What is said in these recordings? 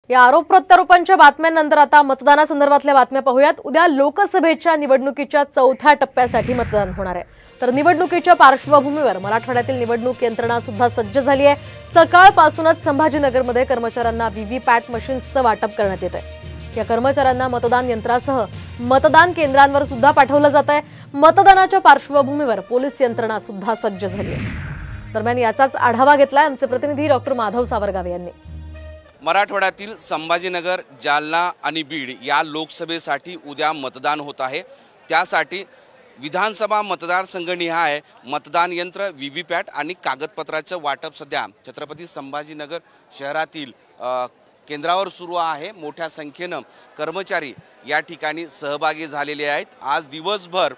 या आरोप प्रत्यारोपांच्या बातम्यांनंतर आता मतदानासंदर्भातल्या बातम्या पाहूयात। उद्या लोकसभेच्या निवडणुकीच्या चौथ्या टप्प्यासाठी मतदान होणार आहे। तर निवडणुकीच्या पार्श्वभूमीवर मराठवाड्यातील निवडणूक यंत्रणा सुद्धा सज्ज झाली आहे। सकाळपासूनच संभाजीनगरमध्ये कर्मचाऱ्यांना व्हीव्हीपॅट मशीन्सचं वाटप करण्यात येत आहे। या कर्मचाऱ्यांना मतदान यंत्रासह मतदान केंद्रांवर सुद्धा पाठवलं जात आहे। मतदानाच्या पार्श्वभूमीवर पोलीस यंत्रणा सुद्धा सज्ज झाली आहे। दरम्यान याचाच आढावा घेतलाय आमचे प्रतिनिधी डॉक्टर माधव सावरगावे यांनी। मराठवाड्यातील संभाजीनगर, जालना आणि बीड या लोकसभेसाठी उद्या मतदान होत आहे। त्यासाठी विधानसभा मतदारसंघनिहाय मतदान यंत्र, व्हीव्हीपॅट आणि कागदपत्राचं वाटप सध्या छत्रपती संभाजीनगर शहरातील केंद्रावर सुरू आहे। मोठ्या संख्येने कर्मचारी या ठिकाणी सहभागी झालेले आहेत। आज दिवसभर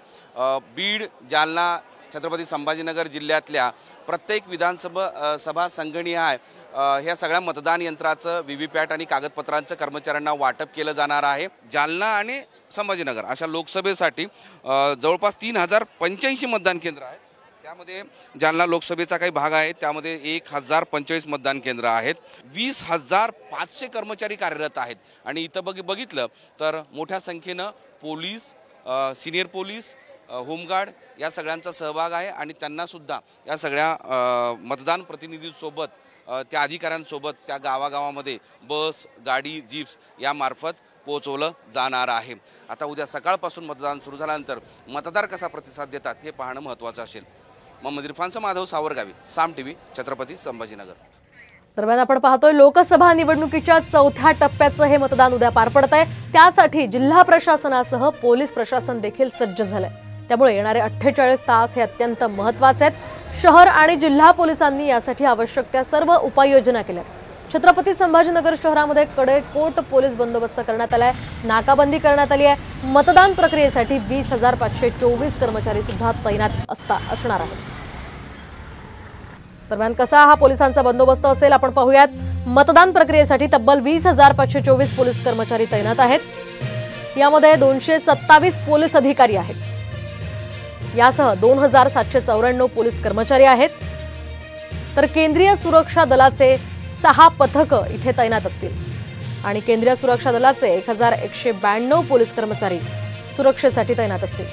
बीड, जालना, छत्रपती संभाजीनगर जिल्ह्यातल्या प्रत्येक विधानसभा संघनिहाय ह्या सगळ्या मतदान यंत्राचं, व्हीव्हीपॅट आणि कागदपत्रांचं कर्मचाऱ्यांना वाटप केलं जाणार आहे। जालना आणि संभाजीनगर अशा लोकसभेसाठी जवळपास 3085 मतदान केंद्र आहेत। त्यामध्ये जालना लोकसभेचा काही भाग आहे, त्यामध्ये 1045 मतदान केंद्र आहेत। 20,500 कर्मचारी कार्यरत आहेत आणि इथं बघितलं तर मोठ्या संख्येनं पोलीस, सिनियर पोलीस, होमगार्ड या सगळ्यांचा सहभाग आहे आणि त्यांना सुद्धा या सगळ्या मतदान प्रतिनिधींसोबत, त्या अधिकाऱ्यांसोबत त्या गावागावामध्ये बस, गाडी, जीप्स या मार्फत पोहोचवलं जाणार आहे। आता उद्या सकाळपासून मतदान सुरू झाल्यानंतर मतदार कसा प्रतिसाद देतात हे पाहणं महत्त्वाचं असेल। मोहम्मद इरफानचा माधव सावरगावी, साम टीव्ही, छत्रपती संभाजीनगर। दरम्यान आपण पाहतोय लोकसभा निवडणुकीच्या चौथ्या टप्प्याचं हे मतदान उद्या पार पडतंय। त्यासाठी जिल्हा प्रशासनासह पोलीस प्रशासन देखील सज्ज झालंय। त्यामुळे येणारे 48 तास हे अत्यंत महत्त्वाचे आहेत। शहर आणि जिल्हा पोलिसांनी यासाठी आवश्यक त्या सर्व उपाययोजना केल्या। छत्रपती संभाजीनगर शहरामध्ये कडेकोट पोलीस बंदोबस्त करण्यात आलाय, नाकाबंदी करण्यात आली आहे। मतदान प्रक्रियेसाठी 20,524 कर्मचारी सुद्धा तैनात असणार आहेत। दरम्यान कसा हा पोलिसांचा बंदोबस्त असेल आपण पाहूयात। मतदान प्रक्रियेसाठी तब्बल 20,524 पोलीस कर्मचारी तैनात आहेत। यामध्ये 227 पोलीस अधिकारी आहेत। यासह 2,794 पोलीस कर्मचारी आहेत। तर केंद्रीय सुरक्षा दलाचे 6 पथकं इथे तैनात असतील आणि केंद्रीय सुरक्षा दलाचे 1,192 पोलीस कर्मचारी सुरक्षेसाठी तैनात असतील।